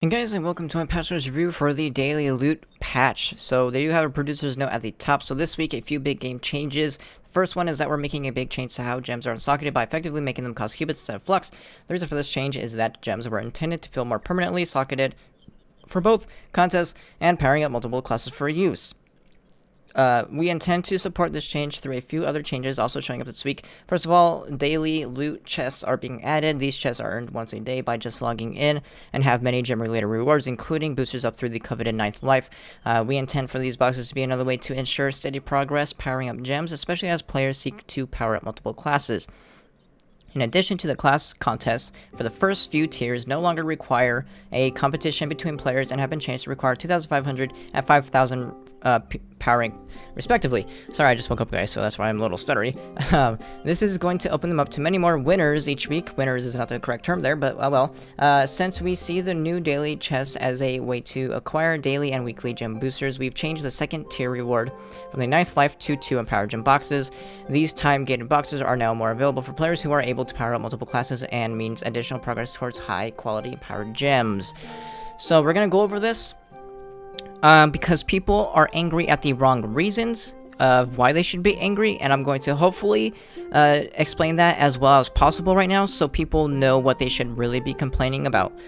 And guys, and welcome to my patch's review for the daily loot patch. So they do have a producer's note at the top. So this week, a few big game changes. The first one is that we're making a big change to how gems are unsocketed by effectively making them cost cubits instead of flux. The reason for this change is that gems were intended to feel more permanently socketed for both contests and powering up multiple classes for use. We intend to support this change through a few other changes also showing up this week. First of all, daily loot chests are being added. These chests are earned once a day by just logging in and have many gem-related rewards, including boosters up through the coveted 9th life. We intend for these boxes to be another way to ensure steady progress powering up gems, especially as players seek to power up multiple classes. In addition to the class contests, for the first few tiers no longer require a competition between players and have been changed to require 2,500 and 5,000 powering, respectively. Sorry, I just woke up, guys, so that's why I'm a little stuttery. This is going to open them up to many more winners each week. Winners is not the correct term there, but well. Since we see the new daily chests as a way to acquire daily and weekly gem boosters, we've changed the second tier reward from the 9th life to 2 empowered gem boxes. These time-gated boxes are now more available for players who are able to power up multiple classes and means additional progress towards high-quality powered gems. So we're going to go over this. Because people are angry at the wrong reasons of why they should be angry, and I'm going to hopefully explain that as well as possible right now so people know what they should really be complaining about.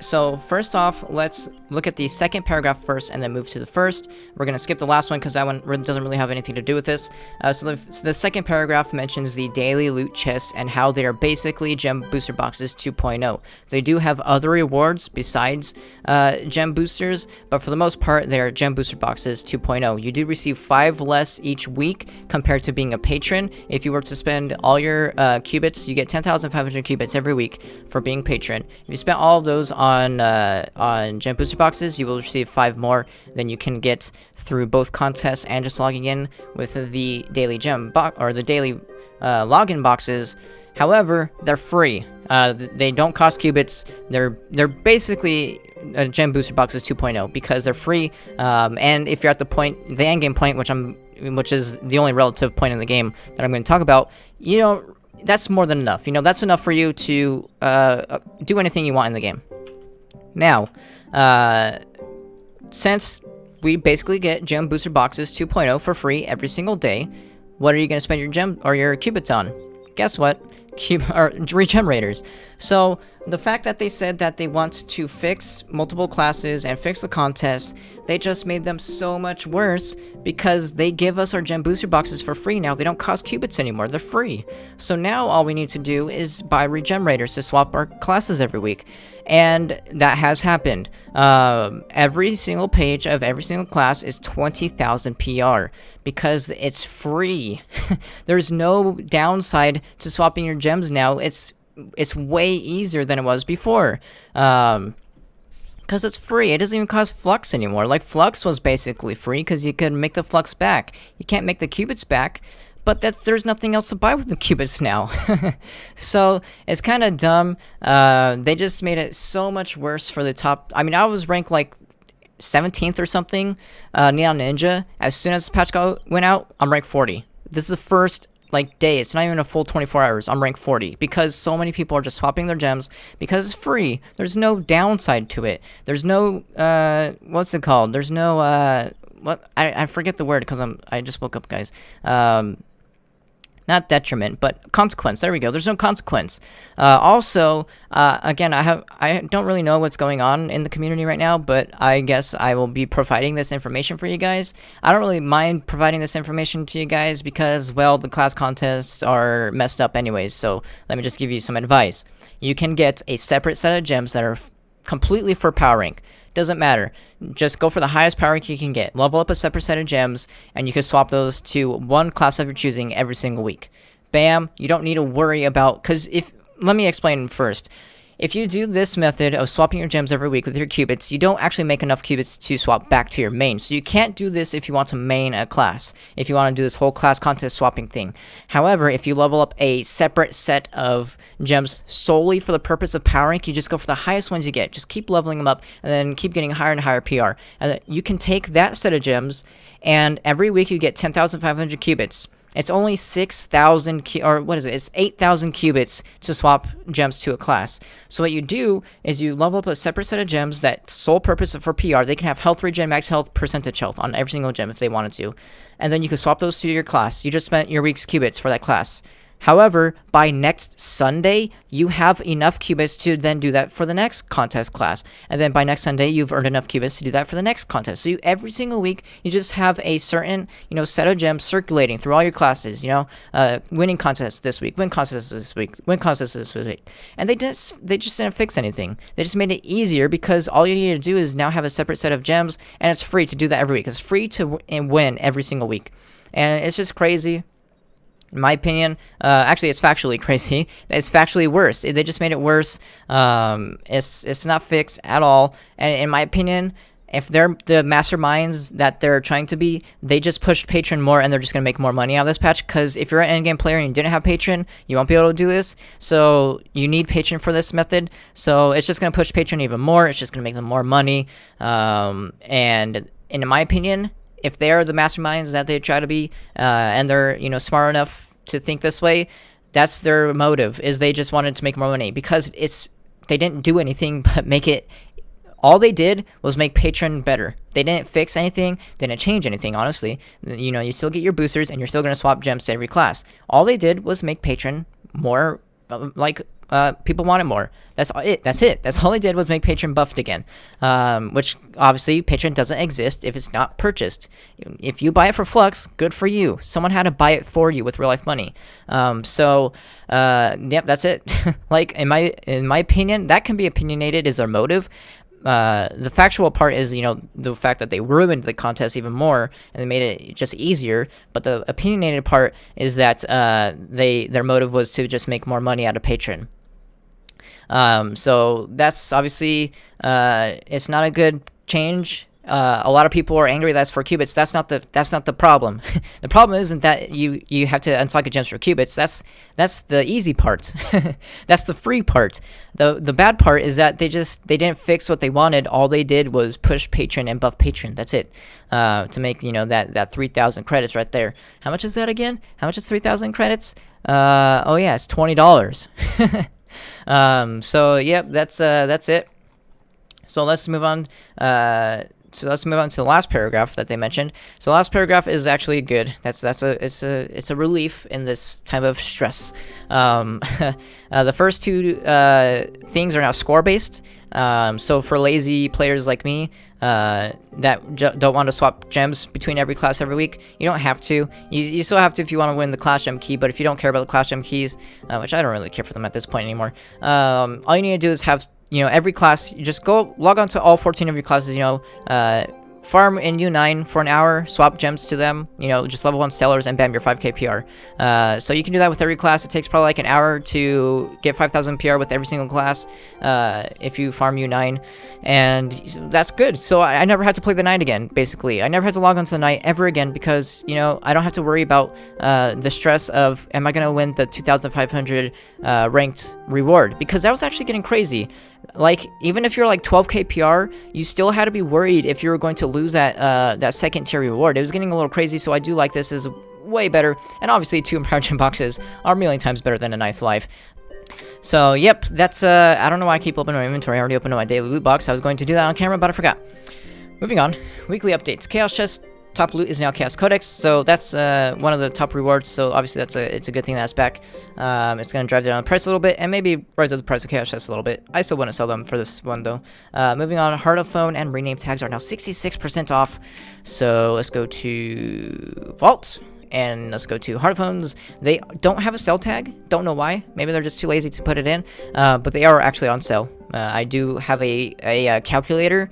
So first off, let's look at the second paragraph first and then move to the first. We're going to skip the last one because that one doesn't really have anything to do with this. So the second paragraph mentions the daily loot chests and how they are basically gem booster boxes 2.0. They do have other rewards besides gem boosters, but for the most part, they're gem booster boxes 2.0. You do receive 5 less each week compared to being a patron. If you were to spend all your cubits, you get 10,500 cubits every week for being patron. If you spent all of those on gem booster boxes, you will receive 5 more than you can get through both contests and just logging in with the daily gem box or the daily login boxes. However, they're free. They don't cost cubits. They're basically gem booster boxes 2.0 because they're free. And if you're at the end game point, which is the only relative point in the game that I'm going to talk about, that's more than enough. That's enough for you to do anything you want in the game. Now, since we basically get gem booster boxes 2.0 for free every single day, what are you going to spend your gem or your cubits on? Guess what? Re-Gemerators. So the fact that they said that they want to fix multiple classes and fix the contest, they just made them so much worse because they give us our gem booster boxes for free now. They don't cost cubits anymore. They're free. So now all we need to do is buy Re-Gemerators to swap our classes every week. And that has happened. Every single page of every single class is 20,000 PR because it's free. There's no downside to swapping your gems now. It's way easier than it was before. Because it's free. It doesn't even cost flux anymore. Like, flux was basically free because you could make the flux back. You can't make the cubits back, but there's nothing else to buy with the cubits now. So it's kind of dumb. They just made it so much worse for the top. I mean, I was ranked like 17th or something, Neon Ninja. As soon as the patch went out, I'm ranked 40. This is the first day. It's not even a full 24 hours. I'm ranked 40 because so many people are just swapping their gems because it's free. There's no downside to it. There's no what's it called? There's no I forget the word because I just woke up, guys. Not detriment, but consequence. There we go. There's no consequence. Also, again, I don't really know what's going on in the community right now, but I guess I will be providing this information for you guys. I don't really mind providing this information to you guys because, well, the class contests are messed up anyways, so let me just give you some advice. You can get a separate set of gems that are completely for power rank. Doesn't matter. Just go for the highest power rank you can get. Level up a separate set of gems, and you can swap those to one class of your choosing every single week. Bam! You don't need to worry about... let me explain first. If you do this method of swapping your gems every week with your cubits, you don't actually make enough cubits to swap back to your main. So you can't do this if you want to main a class, if you want to do this whole class contest swapping thing. However, if you level up a separate set of gems solely for the purpose of power rank, you just go for the highest ones you get. Just keep leveling them up and then keep getting higher and higher PR. And you can take that set of gems, and every week you get 10,500 cubits. It's only 6,000 or what is it? It's 8,000 qubits to swap gems to a class. So what you do is you level up a separate set of gems that sole purpose for PR. They can have health regen, max health, percentage health on every single gem if they wanted to. And then you can swap those to your class. You just spent your week's qubits for that class. However, by next Sunday, you have enough qubits to then do that for the next contest class. And then by next Sunday, you've earned enough qubits to do that for the next contest. So every single week, you just have a certain, set of gems circulating through all your classes, winning contests this week, win contests this week, win contests this week. And they just didn't fix anything. They just made it easier because all you need to do is now have a separate set of gems, and it's free to do that every week. It's free to win every single week. And it's just crazy. In my opinion, actually, it's factually crazy. It's factually worse. They just made it worse. It's not fixed at all. And in my opinion, if they're the masterminds that they're trying to be, they just pushed Patron more, and they're just going to make more money out of this patch. Because if you're an endgame player and you didn't have Patron, you won't be able to do this. So you need Patron for this method. So it's just going to push Patron even more. It's just going to make them more money. And in my opinion, if they're the masterminds that they try to be, and they're smart enough to think this way, that's their motive. Is they just wanted to make more money because they didn't do anything but make it. All they did was make Patron better. They didn't fix anything. They didn't change anything. Honestly, you still get your boosters, and you're still gonna swap gems to every class. All they did was make Patron more people want it more. That's it. That's all they did was make Patron buffed again. Which obviously Patron doesn't exist if it's not purchased. If you buy it for Flux, good for you. Someone had to buy it for you with real life money. Yep, that's it. In my opinion, that can be opinionated is their motive. The factual part is, the fact that they ruined the contest even more and they made it just easier. But the opinionated part is that their motive was to just make more money out of Patron. So that's obviously it's not a good change. A lot of people are angry that's for qubits. That's not the problem. The problem isn't that you have to unsocket gems for qubits. That's the easy part. That's the free part. The bad part is that they didn't fix what they wanted. All they did was push Patron and buff Patron. That's it. To make that 3,000 credits right there. How much is that again? How much is 3,000 credits? Oh yeah, it's $20. So yep, that's it. So let's move on. So let's move on to the last paragraph that they mentioned. So the last paragraph is actually good. It's a relief in this time of stress. The first two things are now score based. So for lazy players like me that don't want to swap gems between every class every week, you don't have to. You still have to if you want to win the class gem key, but if you don't care about the class gem keys, which I don't really care for them at this point anymore, all you need to do is have every class, you just go log on to all 14 of your classes, farm in U9 for an hour, swap gems to them, just level 1 stellars, and bam, your 5k PR. So you can do that with every class. It takes probably like an hour to get 5,000 PR with every single class if you farm U9, and that's good. So I never had to play the night again, basically. I never had to log on to the night ever again because, I don't have to worry about the stress of, am I going to win the 2,500 ranked reward? Because that was actually getting crazy. Like, even if you're like 12k PR, you still had to be worried if you were going to lose that second tier reward. It was getting a little crazy, so I do like this. Is way better, and obviously 2 empowered gem boxes are a million times better than a ninth life. So yep, that's I don't know why I keep opening my inventory. I already opened my daily loot box. I was going to do that on camera, but I forgot. Moving on, weekly updates. Chaos chest top loot is now Chaos Codex, so that's one of the top rewards. So obviously it's a good thing that's back. It's gonna drive down the price a little bit and maybe raise up the price of Chaos chests a little bit. I still wouldn't sell them for this one though. Moving on, Heart of Phone and rename tags are now 66% off. So let's go to Vault. And let's go to Heart Phones. They don't have a sell tag. Don't know why. Maybe they're just too lazy to put it in. But they are actually on sale. I do have a calculator,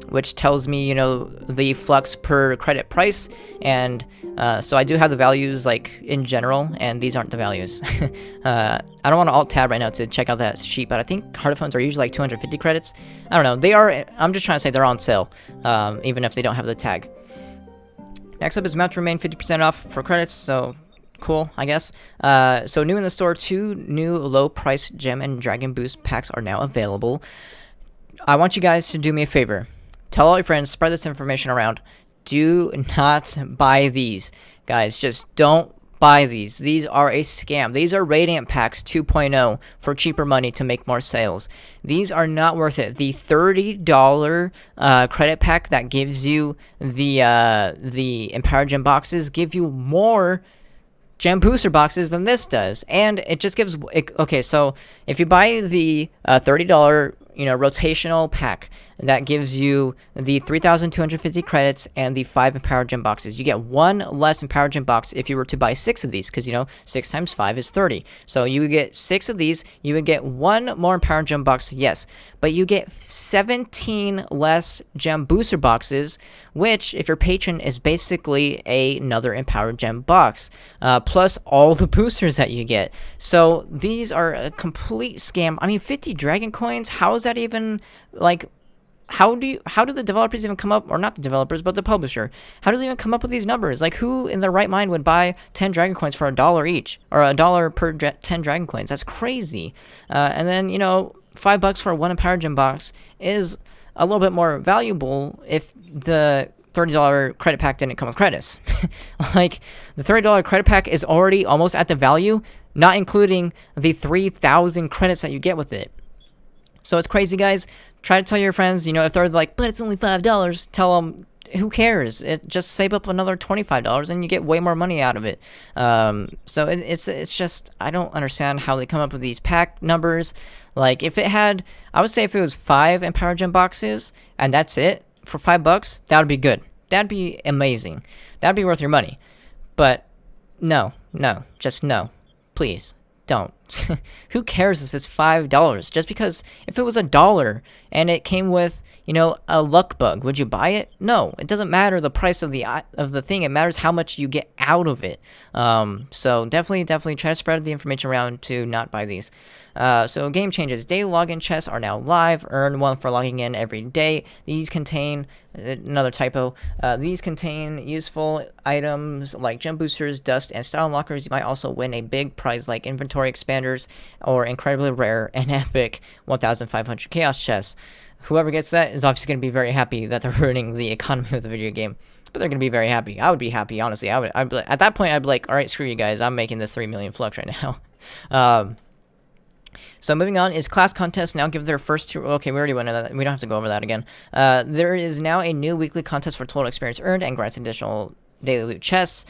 which tells me, the flux per credit price. And so I do have the values, like, in general. And these aren't the values. I don't want to alt-tab right now to check out that sheet. But I think Heart Phones are usually like 250 credits. I don't know. They are. I'm just trying to say they're on sale. Even if they don't have the tag. Next up is Mount to Remain 50% off for credits, so cool, I guess. So new in the store, 2 new low-price Gem and Dragon Boost packs are now available. I want you guys to do me a favor. Tell all your friends, spread this information around. do not buy these, guys. Just don't buy these. These are a scam. These are Radiant Packs 2.0 for cheaper money to make more sales. These are not worth it. The $30 credit pack that gives you the Empowered Gem boxes give you more gem booster boxes than this does, and it just gives okay, so if you buy the $30 rotational pack that gives you the 3,250 credits and the 5 Empowered Gem boxes, you get one less Empowered Gem box if you were to buy 6 of these, because 6 times 5 is 30. So you would get 6 of these, you would get one more Empowered Gem box, yes, but you get 17 less gem booster boxes, which, if your patron, is basically another Empowered Gem box, plus all the boosters that you get. So these are a complete scam. I mean, 50 dragon coins, how is that even, like, how do the developers even come up, or not the developers, but the publisher, how do they even come up with these numbers? Like, who in their right mind would buy 10 dragon coins for $1 each, or $1 per 10 dragon coins? That's crazy. And then, $5 for one Empowered Gem box is a little bit more valuable if the $30 credit pack didn't come with credits. Like, the $30 credit pack is already almost at the value, not including the 3,000 credits that you get with it. So it's crazy, guys. Try to tell your friends, if they're like, but it's only $5, tell them, who cares? Just save up another $25 and you get way more money out of it. So it's just, I don't understand how they come up with these pack numbers. Like, if it had, I would say if it was 5 Empowered Gem boxes and that's it for $5, that would be good. That'd be amazing. That'd be worth your money. But no, just no. Please, don't. Who cares if it's $5? Just because if it was $1 and it came with, a luck bug, would you buy it? No, it doesn't matter the price of the thing. It matters how much you get out of it. So definitely try to spread the information around to not buy these. So game changes. Daily login chests are now live. Earn 1 for logging in every day. These contain, another typo, these contain useful items like gem boosters, dust, and style unlockers. You might also win a big prize like inventory expanders or incredibly rare and epic 1,500 chaos chests. Whoever gets that is obviously going to be very happy that they're ruining the economy of the video game, but they're going to be very happy. I would be happy, honestly. I'd be, at that point, I'd be like, all right, screw you guys. I'm making this 3 million flux right now. So moving on is class contests now give their first 2. Okay, we already went into that. We don't have to go over that again. There is now a new weekly contest for total experience earned and grants additional daily loot chests.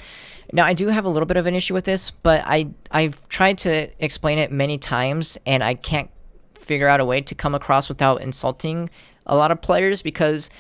Now, I do have a little bit of an issue with this, but I've tried to explain it many times, and I can't figure out a way to come across without insulting a lot of players, because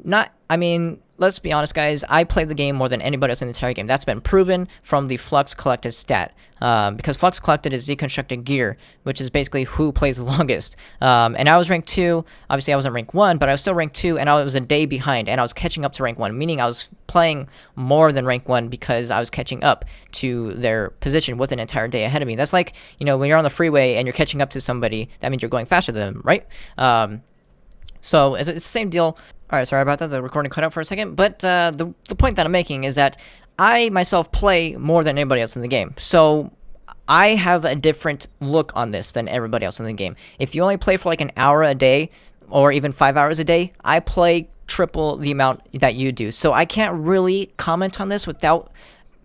let's be honest, guys, I played the game more than anybody else in the entire game. That's been proven from the Flux Collected stat, because Flux Collected is deconstructed gear, which is basically who plays the longest. And I was rank 2. Obviously, I wasn't rank 1, but I was still rank 2, and I was a day behind, and I was catching up to rank 1, meaning I was playing more than rank 1 because I was catching up to their position with an entire day ahead of me. That's like, when you're on the freeway and you're catching up to somebody, that means you're going faster than them, right? So it's the same deal. Alright, sorry about that, the recording cut out for a second, but the point that I'm making is that I myself play more than anybody else in the game, so I have a different look on this than everybody else in the game. If you only play for like an hour a day, or even 5 hours a day, I play triple the amount that you do, so I can't really comment on this without,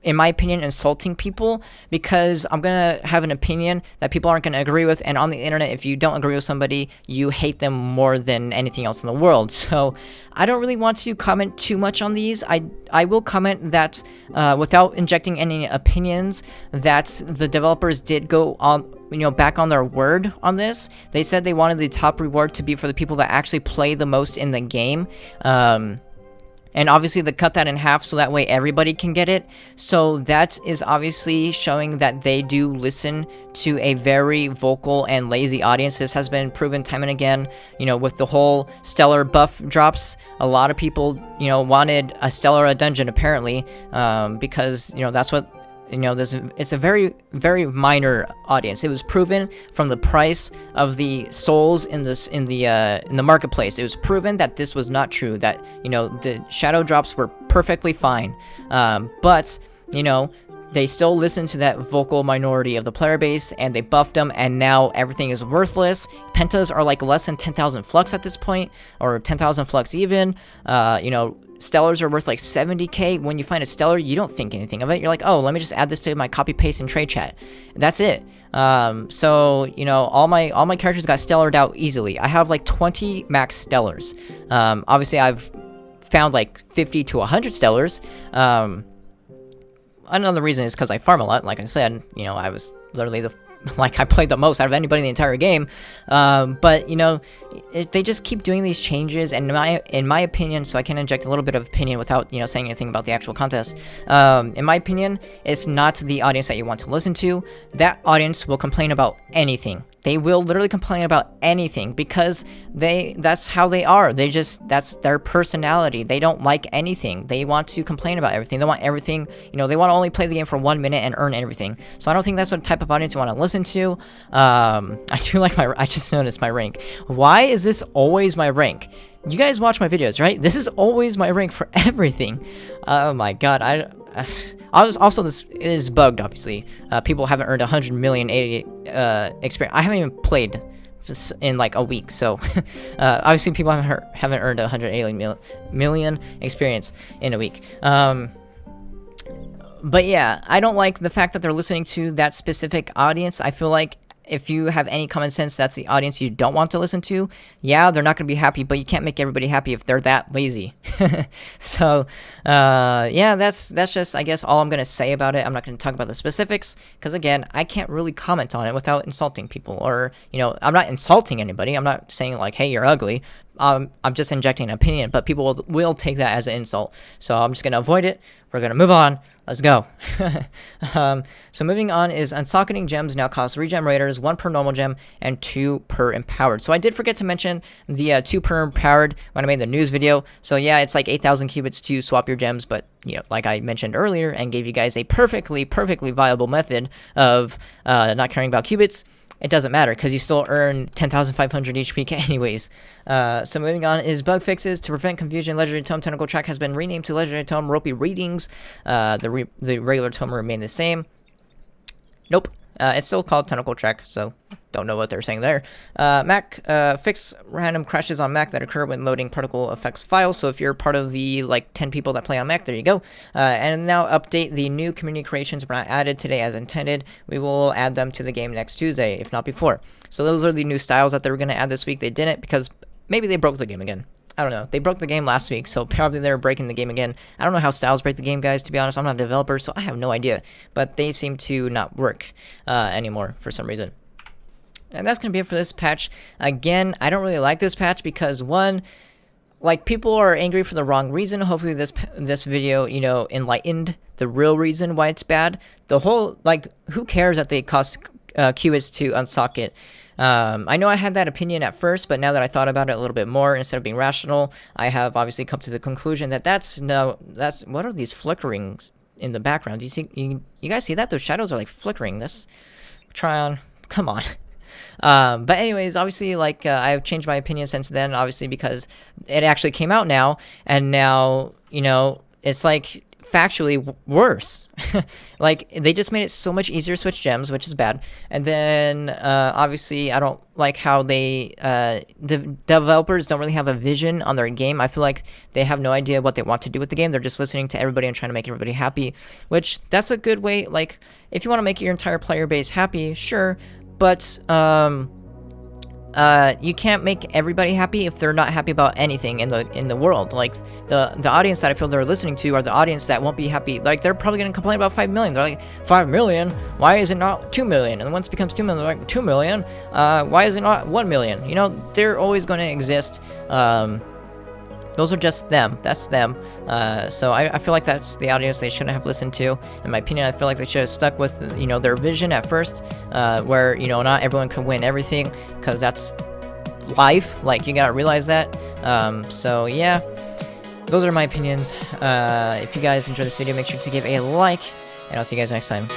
in my opinion, insulting people, because I'm gonna have an opinion that people aren't gonna agree with, and on the internet, if you don't agree with somebody, you hate them more than anything else in the world. So I don't really want to comment too much on these. I will comment that without injecting any opinions, that the developers did go on, back on their word on this. They said they wanted the top reward to be for the people that actually play the most in the game. And obviously they cut that in half so that way everybody can get it. So that is obviously showing that they do listen to a very vocal and lazy audience. This has been proven time and again, with the whole Stellar buff drops. A lot of people, wanted a Stellar a dungeon apparently, because, that's what, it's a very, very minor audience. It was proven from the price of the souls in the marketplace. It was proven that this was not true, that, the shadow drops were perfectly fine. But, they still listen to that vocal minority of the player base, and they buffed them, and now everything is worthless. Pentas are like less than 10,000 flux at this point, or 10,000 flux even. stellars are worth like 70k. When you find a stellar, you don't think anything of it. You're like, oh, let me just add this to my copy paste and trade chat. That's it. So you know, all my characters got stellared out easily. I have like 20 max stellars. Obviously I've found like 50 to 100 stellars. Another reason is because I farm a lot. Like I said, you know, I was literally I played the most out of anybody in the entire game. But you know, they just keep doing these changes, and in my opinion, so I can inject a little bit of opinion without, you know, saying anything about the actual contest. In my opinion, it's not the audience that you want to listen to. That audience will complain about anything. They will literally complain about anything because that's how they are. That's their personality. They don't like anything. They want to complain about everything. They want everything, you know, they want to only play the game for 1 minute and earn everything. So I don't think that's the type of audience you want to listen to. I do like I just noticed my rank. Why is this always my rank? You guys watch my videos, right? This is always my rank for everything. Oh my god, also, this is bugged, obviously. People haven't earned 100 million experience. I haven't even played in like a week, so obviously people haven't earned 180 million experience in a week. But yeah, I don't like the fact that they're listening to that specific audience. I feel like if you have any common sense, that's the audience you don't want to listen to. Yeah, they're not going to be happy, but you can't make everybody happy if they're that lazy. So, yeah, that's just, I guess, all I'm going to say about it. I'm not going to talk about the specifics, because, again, I can't really comment on it without insulting people. Or, you know, I'm not insulting anybody. I'm not saying, like, hey, you're ugly. I'm just injecting an opinion, but people will take that as an insult. So I'm just going to avoid it. We're going to move on. Let's go. So moving on is unsocketing gems now cost Re-Gemerators, 1 per normal gem and 2 per empowered. So I did forget to mention the 2 per empowered when I made the news video. So yeah, it's like 8,000 qubits to swap your gems, but you know, like I mentioned earlier and gave you guys a perfectly viable method of not caring about qubits, it doesn't matter because you still earn 10,500 each week anyways. So moving on is bug fixes. To prevent confusion, Legendary Tome Tentacle Track has been renamed to Legendary Tome Ropey Readings. The regular tome will remain the same. Nope. It's still called Tentacle Track, so don't know what they're saying there. Mac, fix random crashes on Mac that occur when loading particle effects files. So if you're part of the like 10 people that play on Mac, there you go. And now update the new community creations were not added today as intended. We will add them to the game next Tuesday, if not before. So those are the new styles that they were going to add this week. They didn't because maybe they broke the game again. I don't know. They broke the game last week, so probably they're breaking the game again. I don't know how styles break the game, guys, to be honest. I'm not a developer, so I have no idea. But they seem to not work anymore for some reason. And that's going to be it for this patch. Again, I don't really like this patch because, one, like, people are angry for the wrong reason. Hopefully this video, you know, enlightened the real reason why it's bad. The whole, like, who cares that they cost qubits to unsocket? I know I had that opinion at first, but now that I thought about it a little bit more, instead of being rational, I have obviously come to the conclusion that that's what are these flickerings in the background? Do you see, you guys see that? Those shadows are like flickering. This, try on, come on. But anyways, obviously, like, I've changed my opinion since then, obviously, because it actually came out now, and now, you know, it's like factually worse. Like, they just made it so much easier to switch gems, which is bad. And then obviously I don't like how they the developers don't really have a vision on their game. I feel like they have no idea what they want to do with the game. They're just listening to everybody and trying to make everybody happy, which that's a good way. Like, if you want to make your entire player base happy, sure, but you can't make everybody happy if they're not happy about anything in the world. Like, the audience that I feel they're listening to are the audience that won't be happy. Like, they're probably gonna complain about 5 million. They're like, 5 million? Why is it not 2 million? And once it becomes 2 million, they're like, 2 million? Why is it not 1 million? You know, they're always gonna exist. Those are just them. That's them. So I feel like that's the audience they shouldn't have listened to. In my opinion, I feel like they should have stuck with, you know, their vision at first, where, you know, not everyone can win everything, because that's life. Like, you gotta realize that. So yeah, those are my opinions. If you guys enjoyed this video, make sure to give a like, and I'll see you guys next time.